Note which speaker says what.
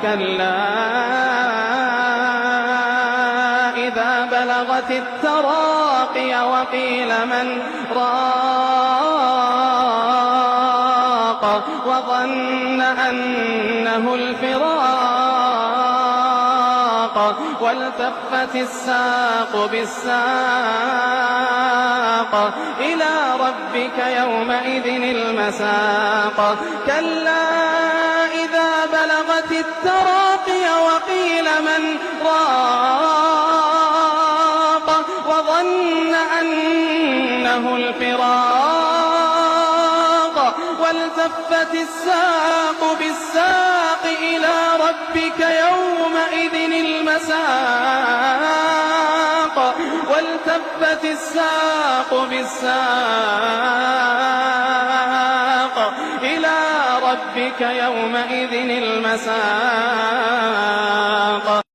Speaker 1: كلا إذا بلغت التراقي وقيل من راق وظن أنه الفراق والتفت الساق بالساق إلى ربك يومئذ المساق كلا إذا بلغت التراقي وقيل من راق وظن أنه الفراق والتفت الساق بالساق إلى ربك يومئذ المساق والتفت الساق بالساق إلى ربك يومئذ المساق